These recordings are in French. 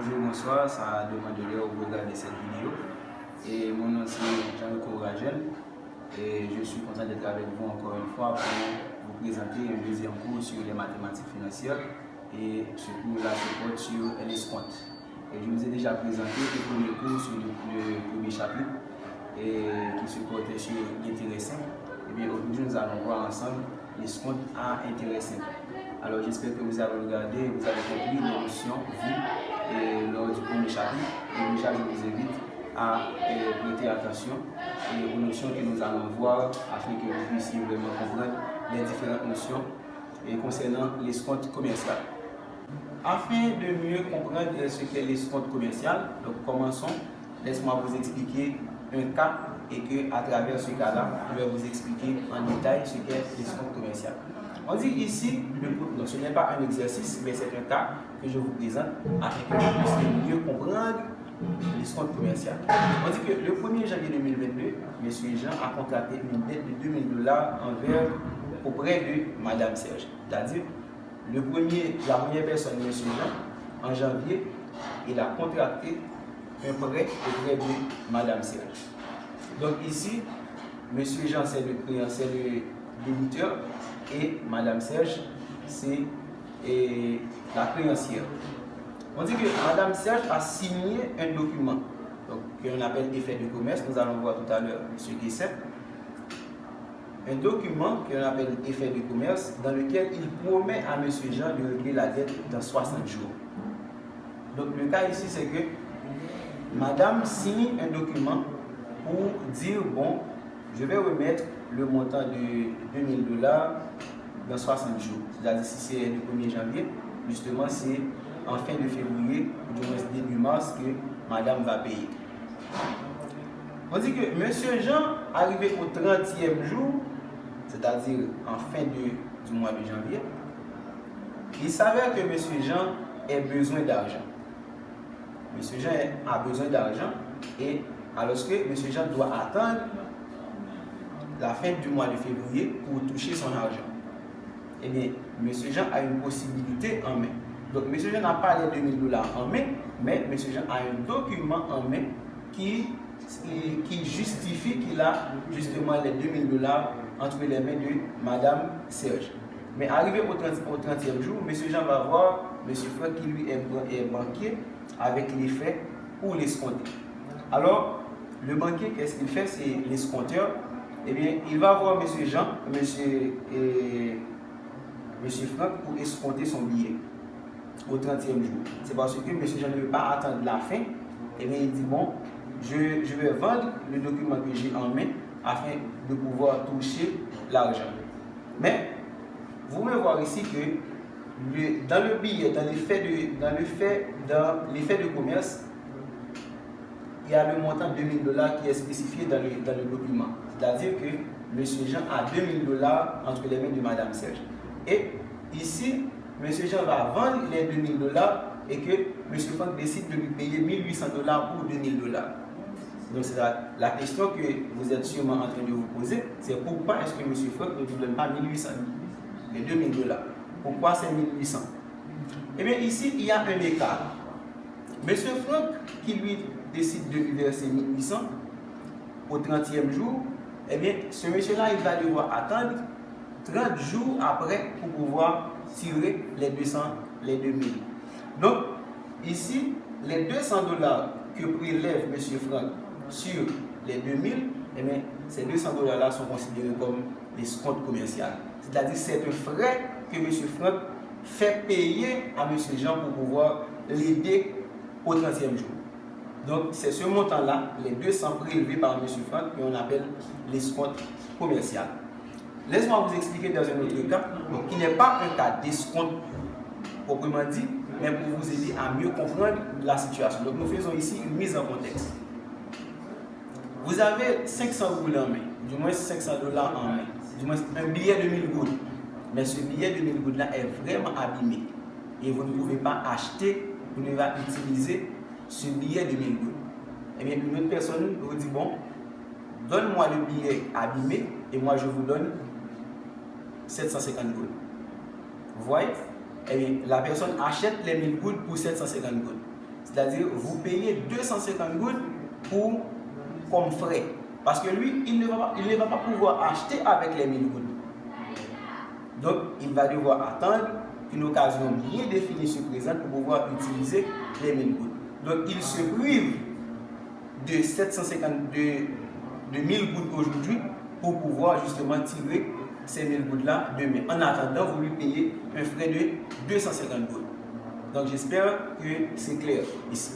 Bonjour, bonsoir, ça demande de regarder cette vidéo. Et mon nom c'est Jean-Luc Ragel et je suis content d'être avec vous encore une fois pour vous présenter un deuxième cours sur les mathématiques financières et ce cours-là se porte sur l'escompte. Et je vous ai déjà présenté le premier cours sur le premier chapitre et qui se portait sur l'intérêt simple. Et bien aujourd'hui nous allons voir ensemble l'escompte à intérêt simple. Alors j'espère que vous avez regardé, vous avez compris les notions vues lors du premier chapitre. Et déjà je vous invite à prêter attention aux notions que nous allons voir afin que vous puissiez vraiment comprendre les différentes notions concernant l'escompte commercial. Afin de mieux comprendre ce qu'est l'escompte commercial, donc commençons. Laisse-moi vous expliquer un cas et que à travers ce cas-là, je vais vous expliquer en détail ce qu'est l'escompte commercial. On dit ici, donc ce n'est pas un exercice, mais c'est un cas que je vous présente afin que vous puissiez mieux comprendre l'escompte commercial. On dit que le 1er janvier 2022, M. Jean a contracté une dette de $2000 auprès de Mme Serge. C'est-à-dire, la première personne, M. Jean, en janvier, il a contracté un prêt auprès de Mme Serge. Donc ici, M. Jean, c'est le débiteur et Mme Serge, c'est la créancière. On dit que Mme Serge a signé un document qu'on appelle effet de commerce. Nous allons voir tout à l'heure ce que c'est. Un document qu'on appelle effet de commerce dans lequel il promet à M. Jean de régler la dette dans 60 jours. Donc le cas ici, c'est que Madame signe un document pour dire, bon, je vais remettre le montant de $2000 dans 60 jours. C'est-à-dire si c'est le 1er janvier, justement c'est en fin de février, ou du moins début mars, que Madame va payer. On dit que M. Jean, arrivé au 30e jour, c'est-à-dire en fin du mois de janvier, il s'avère que M. Jean a besoin d'argent. M. Jean a besoin d'argent et alors que M. Jean doit attendre la fin du mois de février pour toucher son argent. Eh bien, M. Jean a une possibilité en main. Donc, M. Jean n'a pas les $2000 en main, mais M. Jean a un document en main qui justifie qu'il a justement les $2000 entre les mains de Mme Serge. Mais arrivé au 30e jour, M. Jean va voir M. Franck qui lui est banquier avec les faits pour l'escompter. Alors, le banquier, qu'est-ce qu'il fait? C'est l'escompteur. Eh bien, il va voir M. Jean, M. Franck pour escompter son billet au 30e jour. C'est parce que M. Jean ne veut pas attendre la fin. Eh bien, il dit, bon, je vais vendre le document que j'ai en main afin de pouvoir toucher l'argent. Mais, vous pouvez voir ici que dans le billet, dans l'effet de commerce, il y a le montant de $2000 qui est spécifié dans le document. C'est-à-dire que M. Jean a $2000 entre les mains de Mme Serge. Et ici, M. Jean va vendre les $2000 et que M. Franck décide de lui payer $1800 pour $2000. Donc c'est la question que vous êtes sûrement en train de vous poser, c'est pourquoi est-ce que M. Franck ne vous donne pas 1800, les $2000? Pourquoi c'est 1800? Eh bien ici, il y a un écart. M. Franck qui lui décide de lui verser 1800 au 30e jour, eh bien ce monsieur-là, il va devoir attendre 30 jours après pour pouvoir tirer les 2000. Donc ici, les $200 que prélève M. Franck sur les 2000, eh bien, ces $200-là sont considérés comme l'escompte commercial. C'est-à-dire c'est un frais que M. Franck fait payer à M. Jean pour pouvoir l'aider au 30e jour. Donc c'est ce montant-là, les 200 prélevés par M. Franck, qu'on appelle l'escompte commercial. Laisse-moi vous expliquer dans un autre cas, donc, qui n'est pas un cas d'escompte proprement dit, mais pour vous aider à mieux comprendre la situation. Donc nous faisons ici une mise en contexte. Vous avez 500 gouttes en main, du moins $500 en main, du moins un billet de 1000 gouttes. Mais ce billet de 1000 gouttes là est vraiment abîmé. Et vous ne pouvez pas acheter, vous ne pas utiliser ce billet de 1000 gouttes. Et bien une autre personne vous dit, bon, donne-moi le billet abîmé et moi je vous donne 750 gouttes. Vous voyez? Et bien la personne achète les 1000 gouttes pour 750 gouttes. C'est-à-dire, vous payez 250 gouttes comme frais. Parce que lui, il ne va pas pouvoir acheter avec les 1000 gouttes. Donc, il va devoir attendre une occasion bien définie se présente pour pouvoir utiliser les 1000 gouttes. Donc, il se prive de 1000 gouttes aujourd'hui pour pouvoir justement tirer ces 1000 gouttes-là demain. En attendant, vous lui payez un frais de 250 gouttes. Donc, j'espère que c'est clair ici.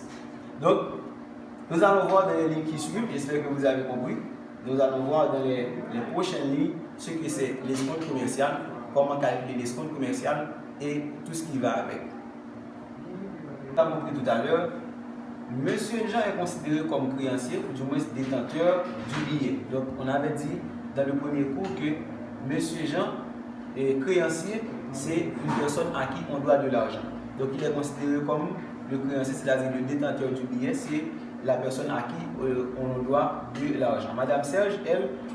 Donc, nous allons voir dans les lignes qui suivent, j'espère que vous avez compris. Nous allons voir dans les prochaines lignes ce que c'est l'escompte commercial, comment calculer l'escompte commercial et tout ce qui va avec. Nous avons compris tout à l'heure, M. Jean est considéré comme créancier, ou du moins détenteur du billet. Donc, on avait dit dans le premier cours que M. Jean est créancier, c'est une personne à qui on doit de l'argent. Donc, il est considéré comme le créancier, c'est-à-dire le détenteur du billet, c'est la personne à qui on doit de l'argent. Madame Serge,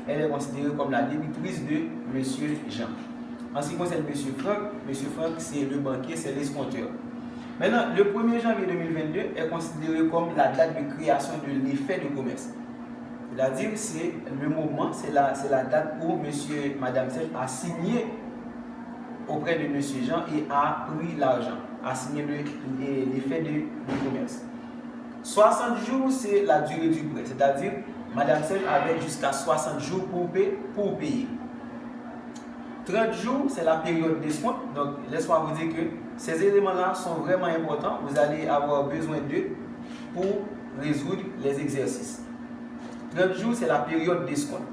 elle est considérée comme la débitrice de M. Jean. En ce qui concerne M. Franck, c'est le banquier, c'est l'escompteur. Maintenant, le 1er janvier 2022 est considéré comme la date de création de l'effet de commerce. C'est-à-dire, c'est le moment, c'est la date où Madame Serge a signé auprès de M. Jean et a pris l'argent, a signé l'effet de commerce. 60 jours, c'est la durée du prêt, c'est-à-dire Madame Serge avait jusqu'à 60 jours pour payer. 30 jours, c'est la période d'escompte. Donc, laisse-moi vous dire que ces éléments-là sont vraiment importants. Vous allez avoir besoin d'eux pour résoudre les exercices. 30 jours, c'est la période d'escompte.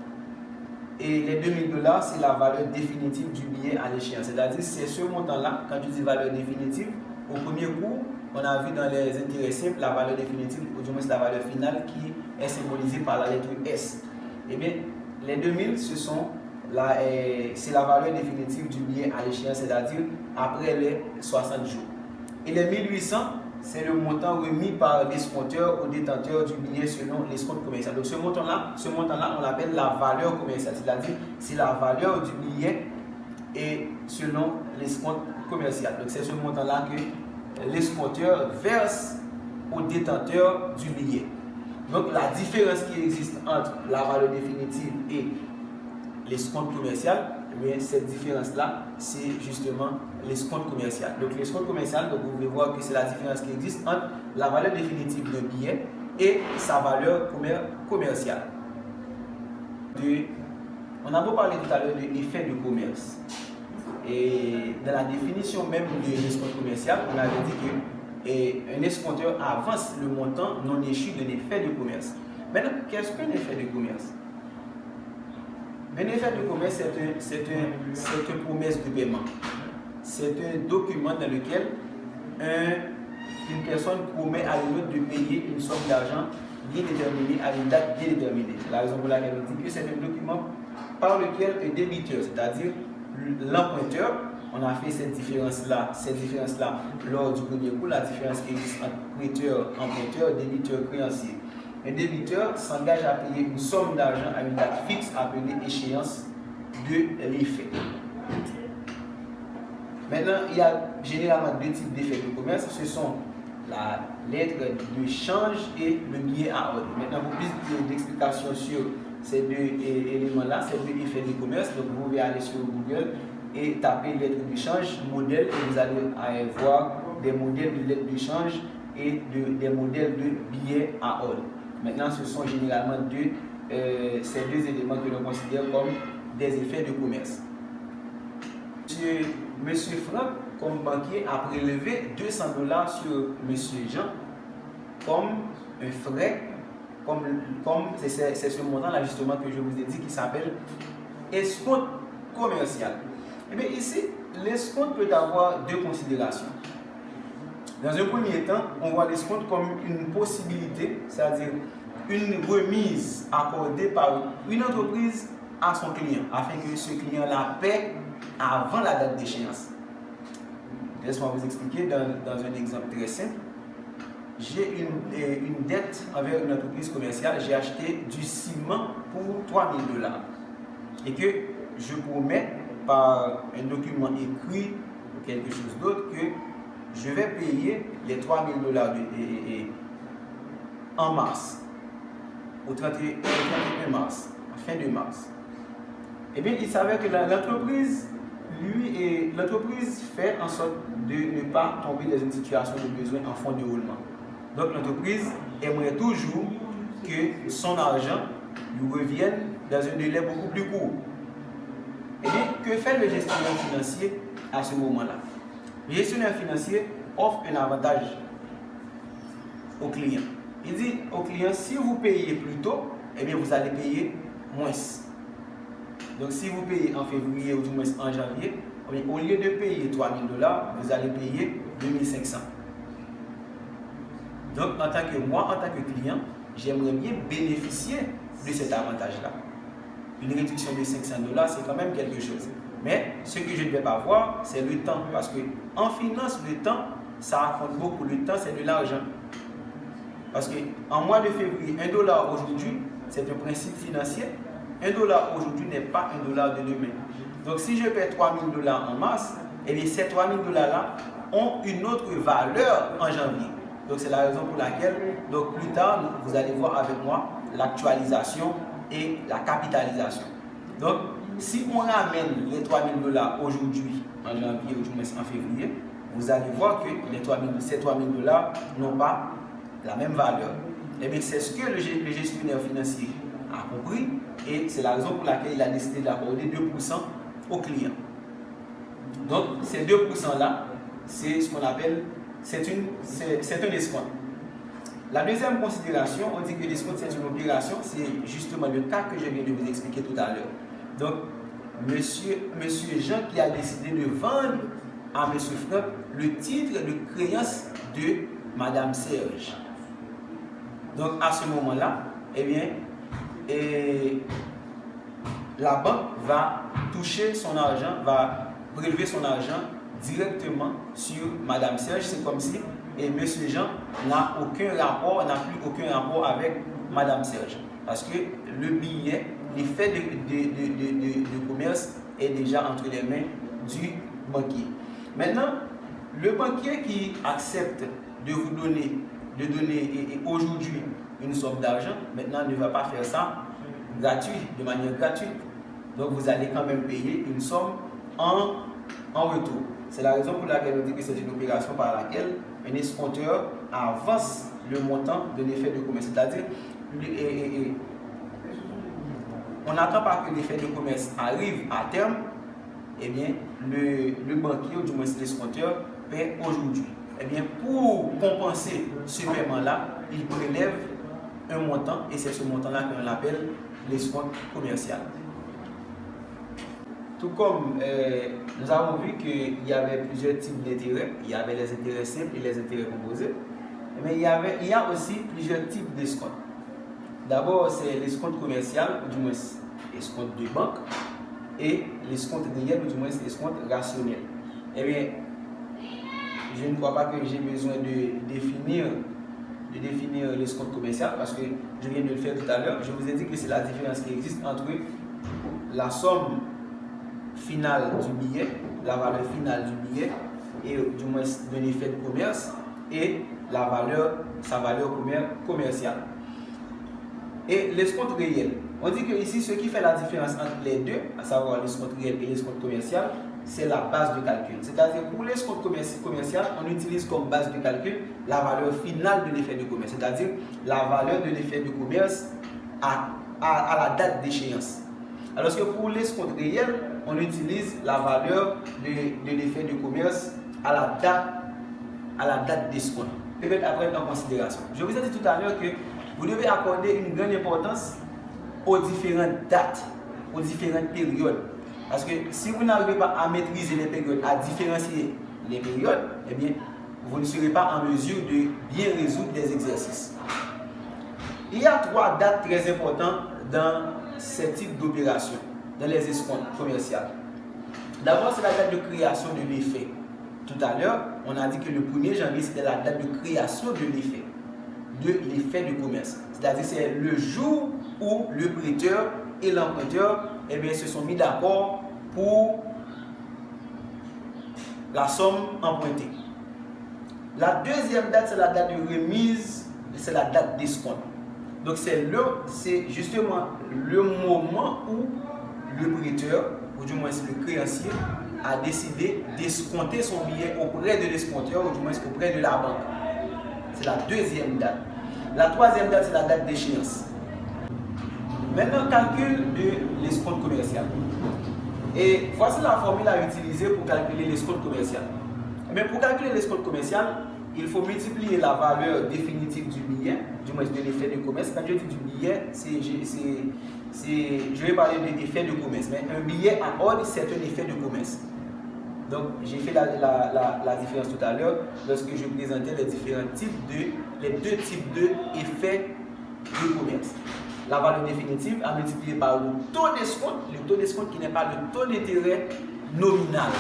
Et les 2000 $, c'est la valeur définitive du billet à l'échéance. C'est-à-dire, c'est ce montant-là, quand tu dis valeur définitive, au premier coup, on a vu dans les intérêts simples la valeur définitive, ou du moins la valeur finale qui est symbolisée par la lettre S. Eh bien, les 2000, c'est la valeur définitive du billet à l'échéance, c'est-à-dire après les 60 jours. Et les 1800, c'est le montant remis par l'escompteur au détenteur du billet selon l'escompte commercial. Donc ce montant-là, on l'appelle la valeur commerciale, c'est-à-dire c'est la valeur du billet et selon l'escompte commercial. Donc c'est ce montant-là que l'escompteur verse au détenteur du billet. Donc la différence qui existe entre la valeur définitive et l'escompte commercial, mais cette différence-là, c'est justement l'escompte commercial. Donc l'escompte commercial, donc vous pouvez voir que c'est la différence qui existe entre la valeur définitive d'un billet et sa valeur commerciale. On a beau parler tout à l'heure de l'effet de commerce. Et dans la définition même de l'escompte commercial, on avait dit qu'un escompteur avance le montant non échu d'un effet de commerce. Maintenant, qu'est-ce qu'un effet de commerce? Un effet de commerce, c'est une promesse de paiement. C'est un document dans lequel une personne promet à une autre de payer une somme d'argent bien déterminée à une date bien déterminée. C'est la raison pour laquelle on dit que c'est un document par lequel un débiteur, c'est-à-dire l'emprunteur, on a fait cette différence-là lors du premier cours, la différence qui existe entre prêteur, emprunteur, débiteur, créancier. Un débiteur s'engage à payer une somme d'argent à une date fixe appelée échéance de l'effet. Maintenant, il y a généralement deux types d'effets de commerce. Ce sont la lettre de change et le billet à ordre. Maintenant, pour plus d'explications sur ces deux éléments-là, ces deux effets de commerce, donc vous pouvez aller sur Google et taper lettre de change, modèle, et vous allez voir des modèles de lettres de change et des modèles de billets à ordre. Maintenant, ce sont généralement ces deux éléments que l'on considère comme des effets de commerce. Monsieur Franck, comme banquier, a prélevé 200 $ sur Monsieur Jean comme un frais, comme c'est ce montant-là justement que je vous ai dit qui s'appelle escompte commercial. Et bien ici, l'escompte peut avoir deux considérations. Dans un premier temps, on voit l'escompte comme une possibilité, c'est-à-dire une remise accordée par une entreprise à son client, afin que ce client la paie avant la date d'échéance. Laisse-moi vous expliquer dans un exemple très simple. J'ai une dette envers une entreprise commerciale, j'ai acheté du ciment pour 3000 $. Et que je promets par un document écrit ou quelque chose d'autre que je vais payer les $3 000 en mars, au 31 mars, fin de mars. Eh bien, il s'avère que l'entreprise fait en sorte de ne pas tomber dans une situation de besoin en fonds de roulement. Donc, l'entreprise aimerait toujours que son argent lui revienne dans un délai beaucoup plus court. Eh bien, que fait le gestionnaire financier à ce moment-là? Le gestionnaire financier offre un avantage au client. Il dit au client, si vous payez plus tôt, eh bien, vous allez payer moins. Donc, si vous payez en février ou du moins en janvier, au lieu de payer $3 000, vous allez payer 2 500. Donc, en tant que client, j'aimerais bien bénéficier de cet avantage-là. Une réduction de $500, c'est quand même quelque chose. Mais ce que je ne vais pas voir, c'est le temps. Parce qu'en finance, le temps, ça compte beaucoup. Le temps, c'est de l'argent. Parce qu'en mois de février, $1 aujourd'hui, c'est un principe financier. $1 aujourd'hui n'est pas $1 de demain. Donc, si je paie $3 000 en mars, et bien ces $3 000 là ont une autre valeur en janvier. Donc, c'est la raison pour laquelle, donc, plus tard, vous allez voir avec moi l'actualisation et la capitalisation. Donc, si on ramène les $3 000 aujourd'hui, en janvier ou en février, vous allez voir que ces $3 000 n'ont pas la même valeur. Et bien, c'est ce que le gestionnaire financier a compris et c'est la raison pour laquelle il a décidé d'accorder 2% aux clients. Donc, ces 2%-là, c'est ce qu'on appelle, c'est un escompte. La deuxième considération, on dit que l'escompte c'est une opération, c'est justement le cas que je viens de vous expliquer tout à l'heure. Donc, monsieur Jean qui a décidé de vendre à monsieur Franck le titre de créance de Madame Serge. Donc, à ce moment-là, eh bien, la banque va toucher son argent, va prélever son argent directement sur Madame Serge. C'est comme si monsieur Jean n'a plus aucun rapport avec Madame Serge. Parce que le billet, l'effet de commerce est déjà entre les mains du banquier. Maintenant, le banquier qui accepte de vous donner aujourd'hui une somme d'argent, maintenant ne va pas faire ça de manière gratuite. Donc vous allez quand même payer une somme en retour. C'est la raison pour laquelle on dit que c'est une opération par laquelle un escompteur avance le montant de l'effet de commerce. C'est-à-dire, on n'attend pas que l'effet de commerce arrive à terme, eh bien, le banquier ou du moins l'escompteur paie aujourd'hui. Eh bien, pour compenser ce paiement-là, il prélève un montant et c'est ce montant-là qu'on appelle l'escompte commercial. Tout comme nous avons vu qu'il y avait plusieurs types d'intérêts, il y avait les intérêts simples et les intérêts composés, mais il y a aussi plusieurs types d'escomptes. D'abord, c'est l'escompte commercial, ou du moins l'escompte de banque, et l'escompte réel, ou du moins l'escompte rationnel. Eh bien, je ne crois pas que j'ai besoin de définir l'escompte commercial parce que je viens de le faire tout à l'heure. Je vous ai dit que c'est la différence qui existe entre la somme finale du billet, la valeur finale du billet et du moins d'un effet de commerce et sa valeur commerciale. Et l'escompte réel. On dit que ici, ce qui fait la différence entre les deux, à savoir l'escompte réel et l'escompte commercial, c'est la base de calcul. C'est-à-dire pour l'escompte commercial, on utilise comme base de calcul la valeur finale de l'effet de commerce, c'est-à-dire la valeur de l'effet de commerce à la date d'échéance. Alors que pour l'escompte réel, on utilise la valeur de l'effet de commerce à la date d'escompte. Peut-être à prendre en considération. Je vous ai dit tout à l'heure que vous devez accorder une grande importance aux différentes dates, aux différentes périodes. Parce que si vous n'arrivez pas à maîtriser les périodes, à différencier les périodes, eh bien, vous ne serez pas en mesure de bien résoudre des exercices. Il y a 3 dates très importantes dans ce type d'opération, dans les escomptes commerciales. D'abord, c'est la date de création de l'effet. Tout à l'heure, on a dit que le 1er janvier, c'était la date de création de l'effet de commerce. C'est-à-dire c'est le jour où le prêteur et l'emprunteur se sont mis d'accord pour la somme empruntée. La deuxième date, c'est la date de remise, c'est la date d'escompte. Donc c'est justement le moment où le prêteur, ou du moins le créancier, a décidé d'escompter son billet auprès de l'escompteur, ou du moins auprès de la banque. C'est la deuxième date. La troisième date, c'est la date d'échéance. Maintenant, calcul de l'escompte commercial. Et voici la formule à utiliser pour calculer l'escompte commercial. Mais pour calculer l'escompte commercial, il faut multiplier la valeur définitive du billet, du moins de l'effet de commerce. Quand je dis du billet, je vais parler de l'effet de commerce. Mais un billet à ordre, c'est un effet de commerce. Donc, j'ai fait la différence tout à l'heure lorsque je présentais les deux types d'effets de commerce. La valeur définitive à multiplier par le taux d'escompte qui n'est pas le taux d'intérêt nominal.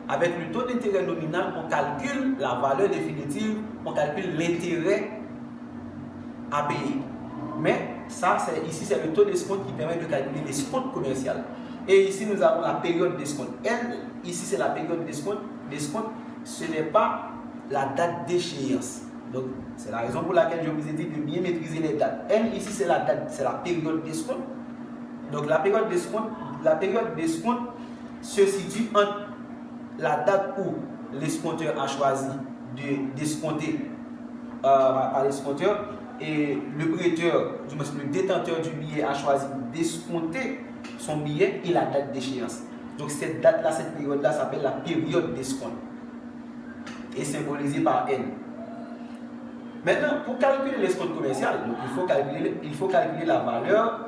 Avec le taux d'intérêt nominal, on calcule la valeur définitive, on calcule l'intérêt à payer. Mais ça, ici, c'est le taux d'escompte qui permet de calculer l'escompte commercial. Et ici, nous avons la période d'escompte. N, ici, c'est la période d'escompte. L'escompte, ce n'est pas la date d'échéance. Donc, c'est la raison pour laquelle je vous ai dit de bien maîtriser les dates. N, ici, c'est la date, c'est la période d'escompte. Donc, la période d'escompte se situe entre la date où l'escompteur a choisi d'escompter par l'escompteur et le prêteur, le détenteur du billet a choisi d'escompter son billet et la date d'échéance. Donc cette date-là, cette période-là s'appelle la période d'escompte et symbolisée par N. Maintenant, pour calculer l'escompte commercial, donc il faut calculer la valeur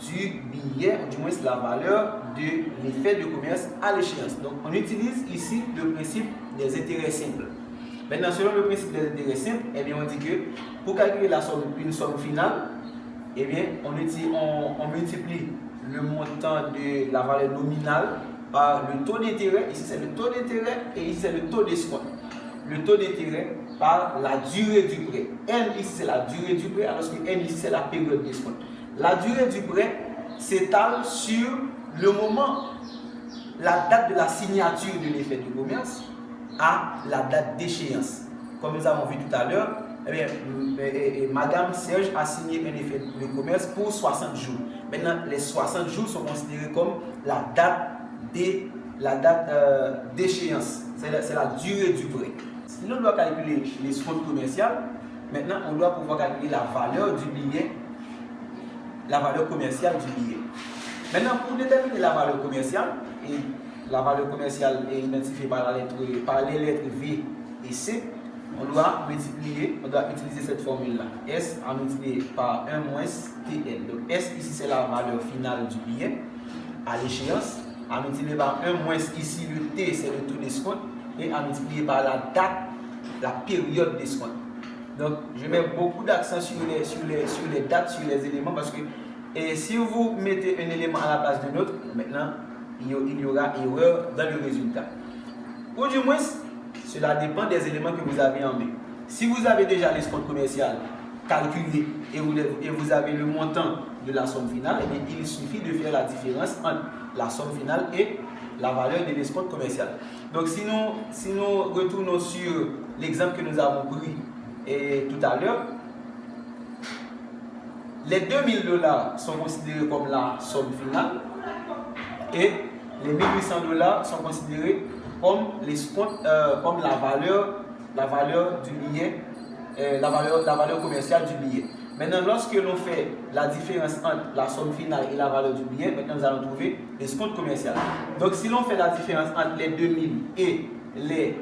du billet, ou du moins la valeur de l'effet de commerce à l'échéance. Donc on utilise ici le principe des intérêts simples. Maintenant, selon le principe des intérêts simples, eh bien, on dit que pour calculer une somme finale, eh bien, on multiplie le montant de la valeur nominale par le taux d'intérêt. Ici, c'est le taux d'intérêt et ici, c'est le taux d'escompte. Le taux d'intérêt par la durée du prêt. N, ici, c'est la durée du prêt, alors que N, ici, c'est la période d'escompte. La durée du prêt s'étale sur le moment, la date de la signature de l'effet de commerce à la date d'échéance. Comme nous avons vu tout à l'heure, eh bien, Madame Serge a signé un effet de commerce pour 60 jours. Maintenant, les 60 jours sont considérés comme la date d'échéance. C'est la durée du prêt. Si l'on doit calculer l'escompte commercial, maintenant on doit pouvoir calculer la valeur du billet, la valeur commerciale du billet. Maintenant, pour déterminer la valeur commerciale, et la valeur commerciale est identifiée par les lettres V et C, on doit utiliser cette formule-là. S à multiplier par 1 moins TN. Donc S ici c'est la valeur finale du billet à l'échéance, à multiplier par 1 moins ici le T c'est le taux d'escompte et à multiplier par la date, la période d'escompte. Donc je mets beaucoup d'accent sur les dates, sur les éléments parce que si vous mettez un élément à la place d'un autre, maintenant il y aura erreur dans le résultat. Ou du moins, cela dépend des éléments que vous avez en main. Si vous avez déjà l'escompte commercial calculé et vous avez le montant de la somme finale, eh bien, il suffit de faire la différence entre la somme finale et la valeur de l'escompte commercial. Donc si nous retournons sur l'exemple que nous avons pris tout à l'heure, les 2000 $ sont considérés comme la somme finale et les 1800 $ sont considérés comme la valeur du billet, la valeur commerciale du billet. Maintenant, lorsque l'on fait la différence entre la somme finale et la valeur du billet, maintenant nous allons trouver l'escompte commercial. Donc si l'on fait la différence entre les 2000 et les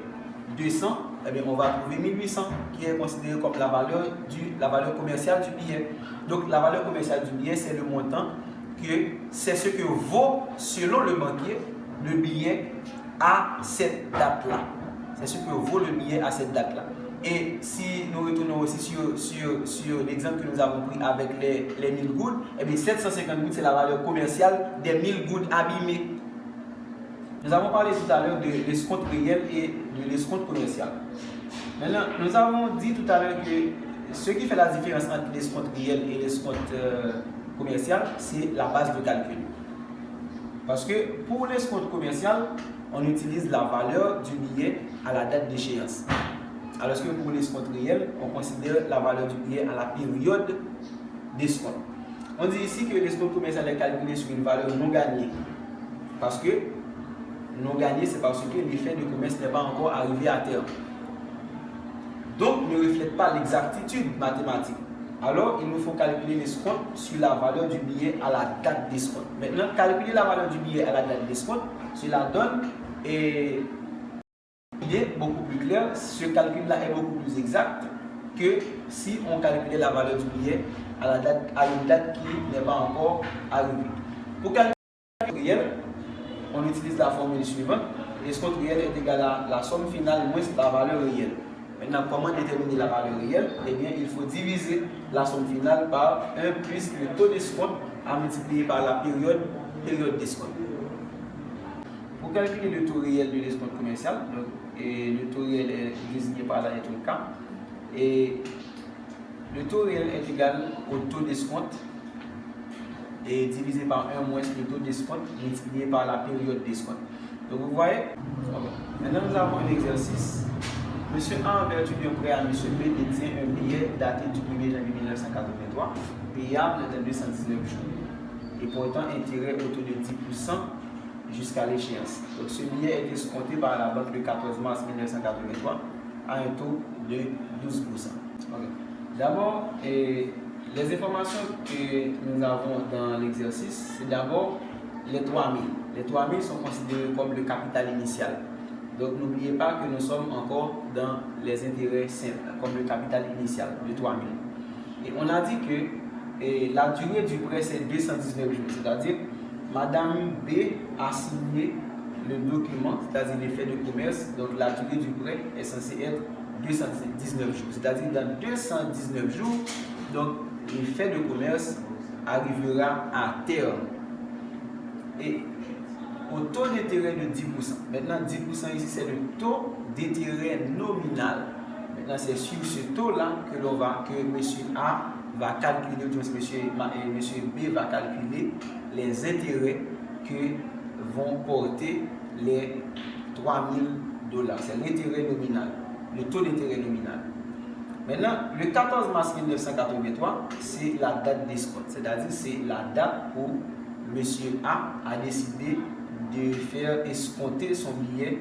200, eh bien, on va trouver 1800 qui est considéré comme la valeur commerciale du billet. Donc la valeur commerciale du billet, c'est le montant c'est ce que vaut, selon le banquier, le billet à cette date-là. C'est ce que vaut le billet à cette date-là. Et si nous retournons aussi sur l'exemple que nous avons pris avec les 1000 gouttes, eh bien 750 gouttes, c'est la valeur commerciale des 1000 gouttes abîmées. Nous avons parlé tout à l'heure de l'escompte réel et de l'escompte commercial. Maintenant, nous avons dit tout à l'heure que ce qui fait la différence entre l'escompte réel et l'escompte commercial, c'est la base de calcul. Parce que pour l'escompte commercial, on utilise la valeur du billet à la date d'échéance. Alors que pour l'escompte réel, on considère la valeur du billet à la période d'escompte. On dit ici que l'escompte commercial est calculé sur une valeur non gagnée. Parce que non gagnée, c'est parce que l'effet de commerce n'est pas encore arrivé à terme. Donc, ne reflète pas l'exactitude mathématique. Alors, il nous faut calculer l'escompte sur la valeur du billet à la date d'escompte. Maintenant, calculer la valeur du billet à la date d'escompte, cela donne une idée beaucoup plus claire. Ce calcul-là est beaucoup plus exact que si on calculait la valeur du billet à une date qui n'est pas encore arrivée. Pour calculer l'escompte réel, on utilise la formule suivante. L'escompte réel est égal à la somme finale moins la valeur réelle. Maintenant, comment déterminer la valeur réelle? Eh bien, il faut diviser la somme finale par 1 plus le taux d'escompte à multiplier par la période d'escompte. Pour calculer le taux réel de l'escompte commercial, le taux réel est désigné par la lettre K, et le taux réel est égal au taux d'escompte et divisé par 1 moins le taux d'escompte multiplié par la période d'escompte. Donc vous voyez, maintenant nous avons un exercice. Monsieur A, en vertu d'un prêt à Monsieur B, détient un billet daté du 1er janvier 1983, payable dans 219 jours, et portant intérêt au taux de 10% jusqu'à l'échéance. Donc ce billet est escompté par la banque le 14 mars 1983 à un taux de 12%. Okay. D'abord, les informations que nous avons dans l'exercice, c'est d'abord les 3000. Les 3000 sont considérés comme le capital initial. Donc n'oubliez pas que nous sommes encore dans les intérêts simples, comme le capital initial de 3000. Et on a dit que la durée du prêt c'est 219 jours, c'est-à-dire Madame B a signé le document, c'est-à-dire l'effet de commerce, donc la durée du prêt est censée être 219 jours, c'est-à-dire dans 219 jours, donc l'effet de commerce arrivera à terme. Et au taux d'intérêt de 10%. Maintenant, 10% ici, c'est le taux d'intérêt nominal. Maintenant, c'est sur ce taux-là que M. A va calculer, ou M. B va calculer les intérêts que vont porter les 3000 $. C'est l'intérêt nominal, le taux d'intérêt nominal. Maintenant, le 14 mars 1983, c'est la date d'escompte, c'est-à-dire c'est la date où M. A a décidé de faire escompter son billet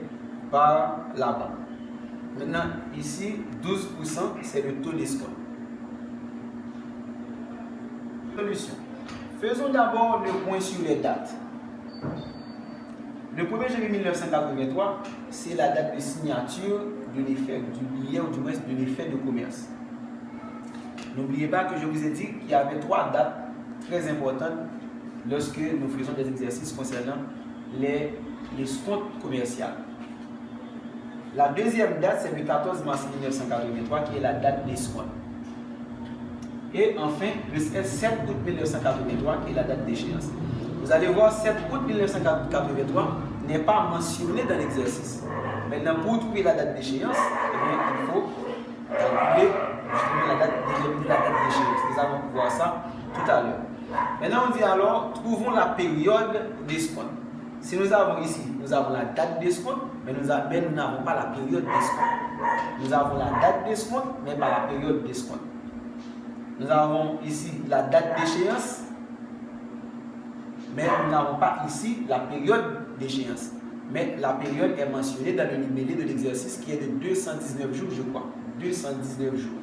par la banque. Maintenant, ici, 12%, c'est le taux d'escompte. Solution. Faisons d'abord le point sur les dates. Le 1er janvier 1983, c'est la date de signature de l'effet du billet, ou du moins de l'effet de commerce. N'oubliez pas que je vous ai dit qu'il y avait 3 dates très importantes lorsque nous faisons des exercices concernant l'escompte commercial. La deuxième date, c'est le 14 mars 1983, qui est la date d'escompte. Et enfin, le 7 août 1983, qui est la date d'échéance. Vous allez voir, 7 août 1983 n'est pas mentionné dans l'exercice. Maintenant, pour trouver la date d'échéance, il faut calculer la date d'échéance. Nous allons voir ça tout à l'heure. Maintenant, on dit alors, trouvons la période d'escompte. Si nous avons ici, nous avons la date d'escompte, mais nous n'avons pas la période d'escompte. Nous avons la date d'escompte, mais pas la période d'escompte. Nous avons ici la date d'échéance, mais nous n'avons pas ici la période d'échéance. Mais la période est mentionnée dans le libellé de l'exercice qui est de 219 jours, je crois. 219 jours.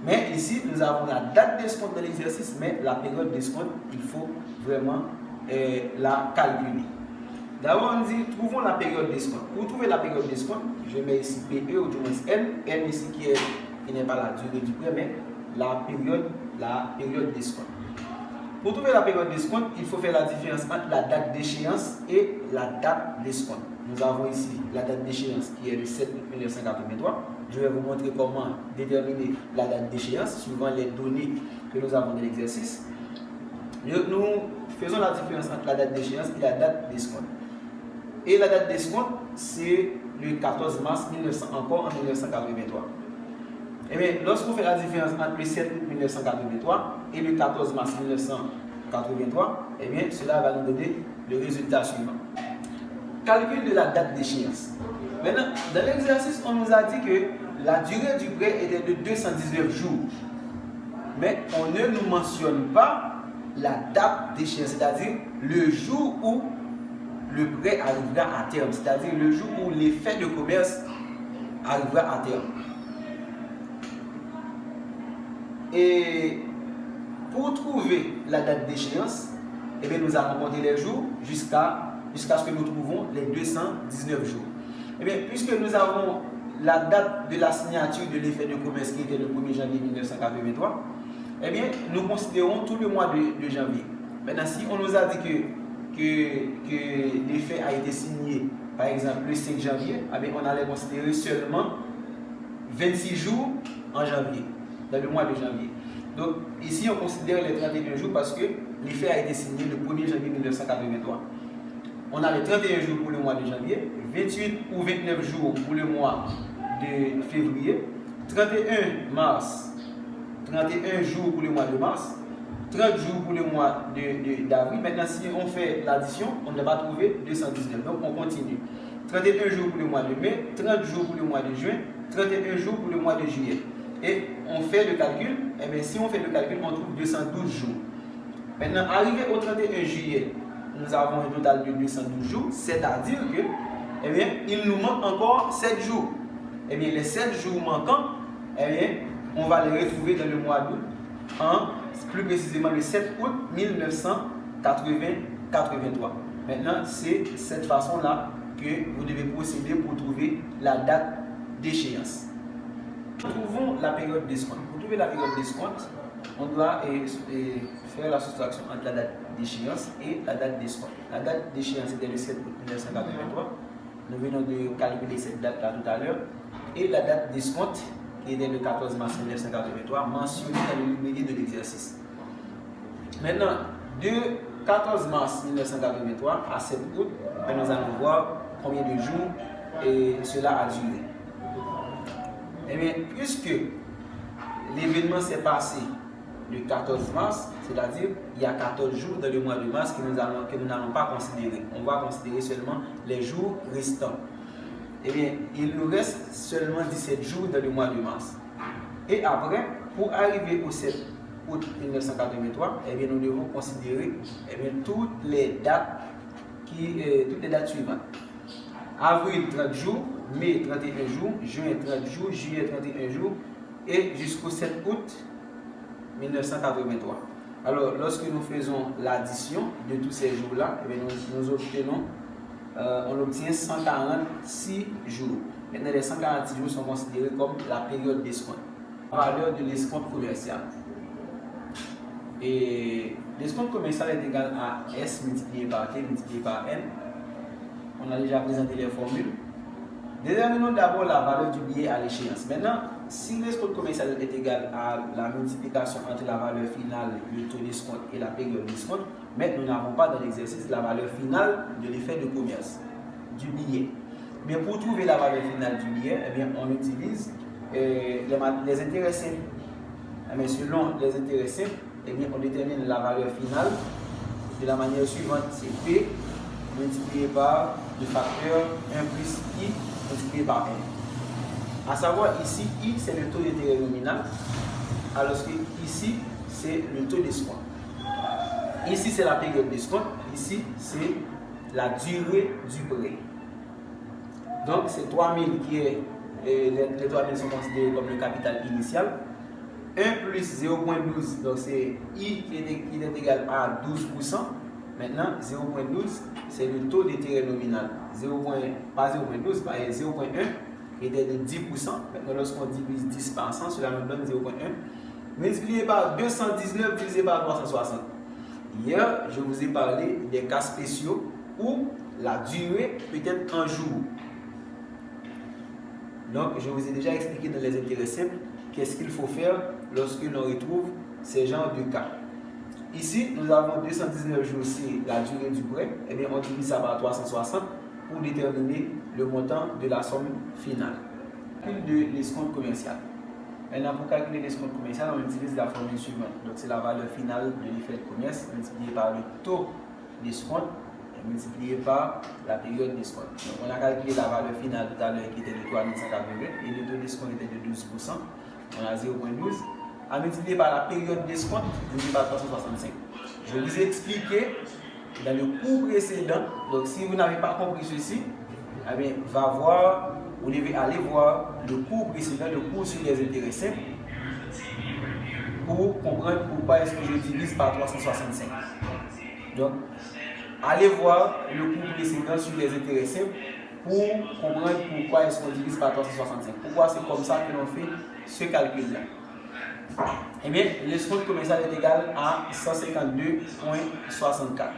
Mais ici, nous avons la date d'escompte de l'exercice, mais la période d'escompte, il faut vraiment la calculer. D'abord, on dit, trouvons la période d'escompte. Pour trouver la période d'escompte, je mets ici PE ou du moins N. N ici qui n'est pas la durée du prêt, mais la période d'escompte. Pour trouver la période d'escompte, il faut faire la différence entre la date d'échéance et la date d'escompte. Nous avons ici la date d'échéance qui est le 7 août 1983. Je vais vous montrer comment déterminer la date d'échéance suivant les données que nous avons dans l'exercice. Nous faisons la différence entre la date d'échéance et la date d'escompte. Et la date d'escompte, c'est le 14 mars 1983. Et bien, lorsqu'on fait la différence entre le 7 août 1983 et le 14 mars 1983, et bien, cela va nous donner le résultat suivant. Calcul de la date d'échéance. Maintenant, dans l'exercice, on nous a dit que la durée du prêt était de 219 jours. Mais on ne nous mentionne pas la date d'échéance, c'est-à-dire le jour où le prêt arrivera à terme, c'est-à-dire le jour où l'effet de commerce arrivera à terme. Et pour trouver la date d'échéance, eh bien, nous allons compter les jours jusqu'à ce que nous trouvons les 219 jours. Eh bien, puisque nous avons la date de la signature de l'effet de commerce qui était le 1er janvier 1983, eh bien, nous considérons tout le mois de janvier. Maintenant, si on nous a dit que l'effet a été signé, par exemple, le 5 janvier, eh bien, on allait considérer seulement 26 jours en janvier, dans le mois de janvier. Donc, ici, on considère les 31 jours parce que l'effet a été signé le 1er janvier 1983. On a les 31 jours pour le mois de janvier, 28 ou 29 jours pour le mois de février, 31 mars, 31 jours pour le mois de mars, 30 jours pour le mois d'avril. Maintenant, si on fait l'addition, on ne va trouver 219. Donc, on continue. 31 jours pour le mois de mai, 30 jours pour le mois de juin, 31 jours pour le mois de juillet. Et on fait le calcul. Et bien, si on fait le calcul, on trouve 212 jours. Maintenant, arrivé au 31 juillet, nous avons un total de 212 jours, c'est-à-dire que, eh bien, il nous manque encore 7 jours. Eh bien, les 7 jours manquants, eh bien, on va les retrouver dans le mois d'août, plus précisément le 7 août 1983. Maintenant, c'est cette façon-là que vous devez procéder pour trouver la date d'échéance. Nous trouvons la période d'escompte. Pour trouver la période d'escompte, on doit faire la soustraction entre la date d'échéance et la date d'escompte. La date d'échéance était le 7 août 1983. Nous venons de calculer cette date-là tout à l'heure. Et la date d'escompte, qui était le 14 mars 1983, mentionnée dans le numéro de l'exercice. Maintenant, de 14 mars 1983 à 7 août, nous allons voir combien de jours cela a duré. Eh bien, puisque l'événement s'est passé le 14 mars, c'est-à-dire il y a 14 jours dans le mois de mars que nous n'allons pas considérer. On va considérer seulement les jours restants. Eh bien, il nous reste seulement 17 jours dans le mois de mars. Et après, pour arriver au 7 août 1983, eh bien, nous devons considérer toutes les dates suivantes. Avril 30 jours, mai 31 jours, juin 30 jours, juillet 31 jours et jusqu'au 7 août 1983. Alors, lorsque nous faisons l'addition de tous ces jours-là, eh on obtient 146 jours. Maintenant, les 146 jours sont considérés comme la période d'escompte. La valeur de l'escompte commercial. Et l'escompte commercial est égal à S multiplié par T multiplié par N. On a déjà présenté les formules. Déterminons d'abord la valeur du billet à l'échéance. Maintenant, si l'escompte commercial est égal à la multiplication entre la valeur finale, le taux d'escompte et la période d'escompte, mais nous n'avons pas dans l'exercice la valeur finale de l'effet de commerce du billet. Mais pour trouver la valeur finale du billet, eh bien, on utilise les intérêts simples. Mais selon les intérêts simples, eh bien, on détermine la valeur finale de la manière suivante. C'est P multiplié par le facteur 1 plus I multiplié par N. À savoir ici, I c'est le taux d'intérêt nominal, alors que ici c'est le taux d'escompte. Ici c'est la période d'escompte, ici c'est la durée du prêt. Donc c'est 3000 qui est, les 3000 sont considérés comme le capital initial. 1 plus 0.12, donc c'est I qui est égal à 12%. Maintenant 0.12 c'est le taux d'intérêt nominal. Pas 0.12, pas 0.1 qui était de 10%. Maintenant lorsqu'on divise 10 par 100, cela nous donne 0.1. Multiplié par 219 divisé par 360. Hier, je vous ai parlé des cas spéciaux où la durée peut être un jour. Donc, je vous ai déjà expliqué dans les intérêts simples qu'est-ce qu'il faut faire lorsque l'on retrouve ces genres de cas. Ici, nous avons 219 jours, c'est la durée du prêt. Et bien, on divise ça par 360 pour déterminer le montant de la somme finale. Calcul de l'escompte commercial. Maintenant, pour calculer l'escompte commercial, on utilise la formule suivante. Donc, c'est la valeur finale de l'effet de commerce multipliée par le taux d'escompte multiplié par la période d'escompte. Donc on a calculé la valeur finale tout à l'heure qui était de 3180 et le taux d'escompte était de 12%. On a 0,12. À multiplier par la période d'escompte, divisé par 365. Je vous ai expliqué dans le cours précédent. Donc si vous n'avez pas compris ceci, eh bien, vous devez aller voir le cours précédent, le cours sur les intérêts simples, pour comprendre pourquoi est-ce que je divise par 365. Donc, allez voir le cours précédent sur les intérêts simples pour comprendre pourquoi est-ce qu'on divise par 365. Pourquoi c'est comme ça que l'on fait ce calcul-là. Eh bien, l'escompte commercial est égal à 152,64.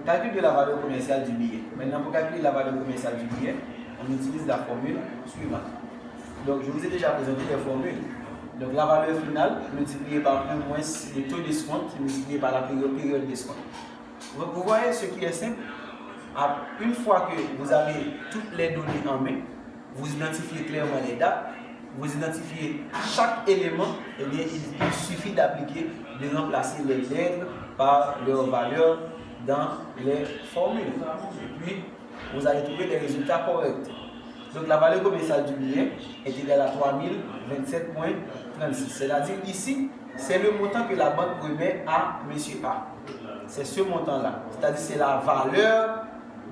Calcul de la valeur commerciale du billet. Maintenant, pour calculer la valeur commerciale du billet, on utilise la formule suivante. Donc, je vous ai déjà présenté les formules. Donc, la valeur finale multipliée par 1 moins le taux d'escompte multiplié par la période d'escompte. Donc, vous voyez ce qui est simple. Une fois que vous avez toutes les données en main, vous identifiez clairement les dates, vous identifiez chaque élément, et bien, il suffit d'appliquer, de remplacer les lettres par leur valeur dans les formules. Et puis, vous allez trouver les résultats corrects. Donc, la valeur commerciale du billet est égale à 3027,36. C'est-à-dire ici, c'est le montant que la banque remet à M. A. C'est ce montant-là. C'est-à-dire c'est la valeur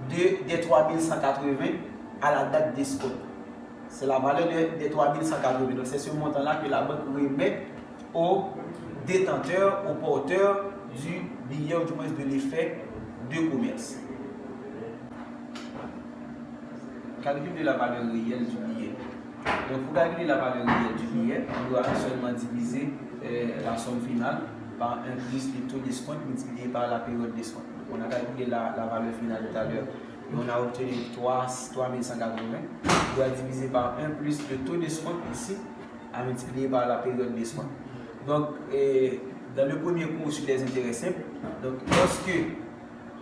des 3180 à la date d'escompte. C'est la valeur des 3180. Donc, c'est ce montant-là que la banque remet au détenteur, au porteur du billet, ou du moins de l'effet de commerce. Calcul de la valeur réelle du billet. Donc, pour calculer la valeur réelle du billet, on doit seulement diviser la somme finale par 1 plus le taux d'escompte multiplié par la période d'escompte. On a calculé la valeur finale tout à l'heure et on a obtenu 3180. On doit diviser par 1 plus le taux d'escompte ici à multiplier par la période d'escompte. Donc, dans le premier cours sur les intérêts simples, donc lorsque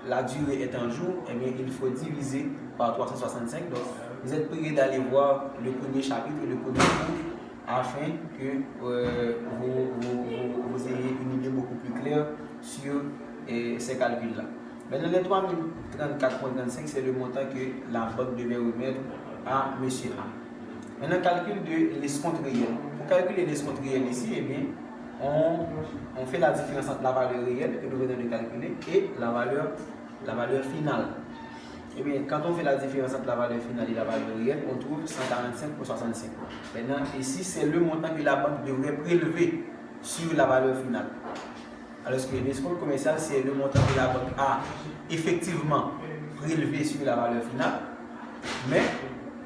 la durée est en jour, eh bien, il faut diviser par 365. Donc, vous êtes prié d'aller voir le premier chapitre, le premier cours, afin que vous ayez une idée beaucoup plus claire sur ces calculs-là. Maintenant, les 3034,35, c'est le montant que la banque devait remettre à M. A. Maintenant, calcul de l'escompte réel. Pour calculer l'escompte réel ici, eh bien, on fait la différence entre la valeur réelle que nous venons de calculer et la valeur finale. Et bien, quand on fait la différence entre la valeur finale et la valeur réelle, on trouve 145,65. Maintenant, ici, c'est le montant que la banque devrait prélever sur la valeur finale. Alors que l'escompte commercial, c'est le montant que la banque a effectivement prélevé sur la valeur finale. Mais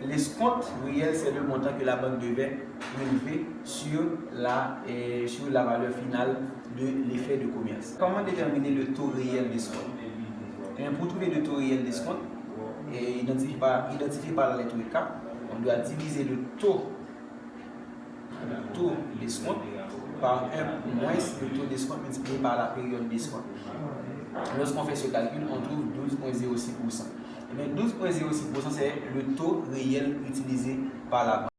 l'escompte réel, c'est le montant que la banque devait prélever sur la valeur finale de l'effet de commerce. Comment déterminer le taux réel d'escompte? Pour trouver le taux réel d'escompte, identifié par la lettre K, on doit diviser le taux d'escompte par 1 moins le taux d'escompte multiplié par la période d'escompte. Lorsqu'on fait ce calcul, on trouve 12,06%. 12,06%, c'est le taux réel utilisé par la banque.